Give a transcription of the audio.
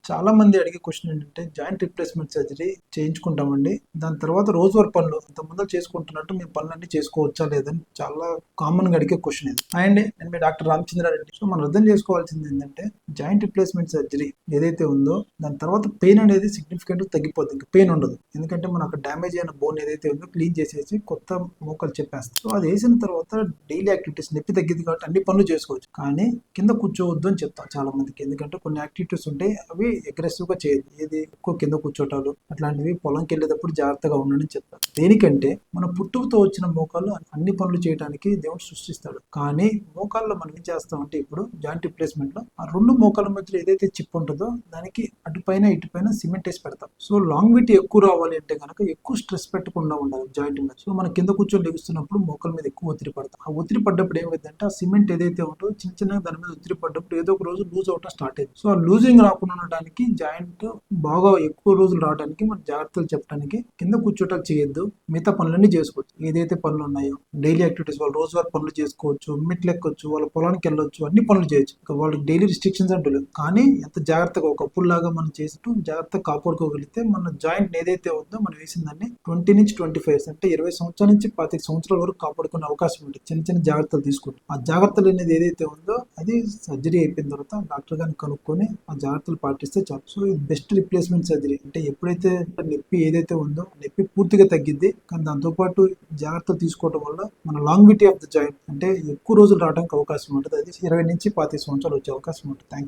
చాలా మంది అడిగే క్వశ్చన్ ఏంటంటే జాయింట్ రిప్లేస్మెంట్ సర్జరీ చేయించుకుంటామండి. దాని తర్వాత రోజువారీ పనులు ఇంతకుముందు చేసుకుంటున్నట్టు మేము పనులన్నీ చేసుకోవచ్చా లేదని చాలా కామన్‌గా అడిగే క్వశ్చన్ ఇది. హాయ్ అండి. నేను మీ డాక్టర్ రామచంద్రారెడ్డి. సో, మనం అర్థం చేసుకోవాల్సింది ఏంటంటే జాయింట్ రిప్లేస్మెంట్ సర్జరీ ఏదైతే ఉందో దాని తర్వాత పెయిన్ అనేది సిగ్నిఫికెంట్‌గా తగ్గిపోద్ది. ఇంక పెయిన్ ఉండదు. ఎందుకంటే మనం అక్కడ డ్యామేజ్ అయిన బోన్ ఏదైతే ఉందో క్లీన్ చేసేసి కొత్త మోకలు చెప్పేస్తాం. సో, అది వేసిన తర్వాత డైలీ యాక్టివిటీస్ నొప్పి తగ్గిద్ది కాబట్టి అన్ని పనులు చేసుకోవచ్చు. కానీ కింద కూర్చోవద్దు అని చెప్తాం చాలా మందికి. ఎందుకంటే కొన్ని యాక్టివిటీస్ ఉంటాయి అవి అగ్రెసివ్ గా చేయదు. ఏది ఎక్కువ కింద కూర్చోటాలు అట్లాంటివి పొలంకి వెళ్ళేటప్పుడు జాగ్రత్తగా ఉండండి చెప్తారు. దేనికంటే మన పుట్టుకతో వచ్చిన మోకాళ్ళు అన్ని పనులు చేయడానికి దేవుడు సృష్టిస్తాడు. కానీ మోకాల్లో మనం ఏం చేస్తామంటే ఇప్పుడు జాయింట్ రిప్లేస్మెంట్ లో ఆ రెండు మోకాళ్ళ మధ్యలో ఏదైతే చిప్ ఉంటుందో దానికి అటుపైన ఇటుపైన సిమెంట్ వేసి పెడతాం. సో లాంగ్విటీ ఎక్కువ రావాలి అంటే కనుక ఎక్కువ స్ట్రెస్ పెట్టకుండా ఉండాలి జాయింట్ మీద. సో మనం కింద కూర్చొని లెగుస్తున్నప్పుడు మోకాల మీద ఎక్కువ ఒత్తిడి పడతాం. ఆ ఒత్తిడి పడ్డప్పుడు ఏమైందంటే ఆ సిమెంట్ ఏదైతే ఉంటుందో చిన్న చిన్నగా దాని మీద ఒత్తిడి పడ్డప్పుడు ఏదో ఒక రోజు లూజ్ అవటం స్టార్ట్ అయింది. సో ఆ లూజింగ్ రాకుండా ఉండడానికి జాయింట్ బాగా ఎక్కువ రోజులు రావడానికి మన జాగ్రత్తలు చెప్పడానికి కింద కూర్చోటాలు చేయొద్దు, మిగతా పనులన్నీ చేసుకోవచ్చు. ఏదైతే పనులు ఉన్నాయో డైలీ యాక్టివిటీస్ వాళ్ళు రోజువారీ పనులు చేసుకోవచ్చు, మెట్లు ఎక్కొచ్చు, వాళ్ళ పొలానికి వెళ్ళొచ్చు, అన్ని పనులు చేయొచ్చు. ఇక వాళ్ళకి డైలీ రిస్ట్రిక్షన్స్ అంటూ లేవు. కానీ ఎంత జాగ్రత్తగా ఒకప్పుడు లాగా మనం చేస్తూ జాగ్రత్తగా కాపాడుకోగలిగితే మన జాయింట్ ఏదైతే ఉందో మనం వేసిన దాన్ని 20 నుంచి 25 అంటే 20 సంవత్సరాల నుంచి 25 సంవత్సరాల వరకు కాపాడుకునే అవకాశం ఉంటుంది. చిన్న చిన్న జాగ్రత్తలు తీసుకుంటాం. ఆ జాగ్రత్తలు అనేది ఏదైతే ఉందో అది సర్జరీ అయిపోయిన తర్వాత డాక్టర్ గారిని కనుక్కొని ఆ జాగ్రత్తలు పాటిస్తే చాలు. సో ఇది బెస్ట్ రిప్లేస్మెంట్ సర్జరీ. అంటే ఎప్పుడైతే నొప్పి ఏదైతే ఉందో నొప్పి పూర్తిగా తగ్గిద్ది. కానీ దాంతోపాటు జాగ్రత్తలు తీసుకోవడం వల్ల మన లాంగ్విటీ ఆఫ్ ద జాయింట్ అంటే ఎక్కువ రోజులు రావడానికి అవకాశం ఉంటుంది. అది 20 నుంచి 25 సంవత్సరాలు వచ్చే అవకాశం ఉంటుంది. Thank you.